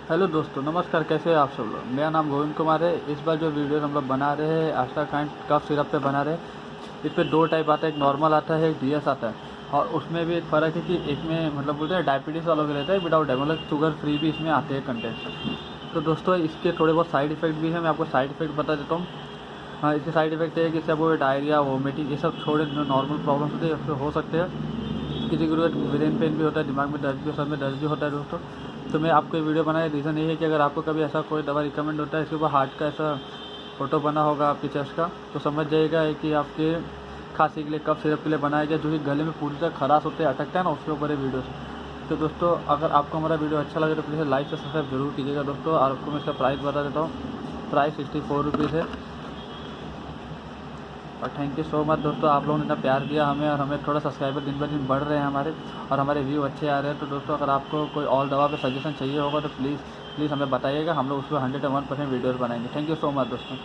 Hello दोस्तों, नमस्कार। कैसे हैं आप सब लोग। मेरा नाम गोविंद कुमार है। इस बार जो वीडियो हम लोग बना रहे हैं आस्टाकाइंड कफ सिरप पे बना रहे हैं। इस पे दो टाइप आता है, एक नॉर्मल आता है, एक डीएस आता है। और उसमें भी एक फ़र्क है कि एक में मतलब बोलते हैं डायबिटीज़ वालों के रहता है, विदाउट डायबिटीज मतलब शुगर फ्री भी इसमें आते हैं कंटेंट। तो दोस्तों इसके थोड़े बहुत साइड इफ़ेक्ट भी हैं, मैं आपको साइड इफ़ेक्ट बता देता हूँ। हाँ, इसके साइड इफ़ेक्ट है कि इससे वो डायरिया, वोमिटिंग, ये सब छोड़े जो नॉर्मल प्रॉब्लम्स होते हैं उससे हो सकते हैं। किसी को ब्रेन पेन भी होता है, दिमाग में दर्द भी, सर में दर्द भी होता है दोस्तों। तो मैं आपको ये वीडियो बनाने का रीज़न ये है कि अगर आपको कभी ऐसा कोई दवा रिकमेंड होता है, इसके ऊपर हार्ट का ऐसा फ़ोटो बना होगा आपकी चेस्ट का, तो समझ जाइएगा कि आपके खांसी के लिए, कफ सिरप के लिए बनाया गया, जो कि गले में पूरी तरह खराश होते हैं, अटकता है ना, उसके ऊपर ये वीडियो से। तो दोस्तों अगर आपको हमारा वीडियो अच्छा लगे तो प्लीज़ लाइक से सब्सक्राइब जरूर कीजिएगा दोस्तों। और आपको मैं इसका प्राइस बता देता हूँ। प्राइस 64 रुपीज़ है। और थैंक यू सो मच दोस्तों, आप लोगों ने इतना प्यार दिया हमें, और हमें थोड़ा सब्सक्राइबर दिन ब दिन बढ़ रहे हैं हमारे, और हमारे व्यू अच्छे आ रहे हैं। तो दोस्तों अगर आपको कोई और दवा पे सजेशन चाहिए होगा तो प्लीज़ हमें बताइएगा, हम लोग उस पर 101% वीडियोज़ बनाएंगे। थैंक यू सो मच दोस्तों।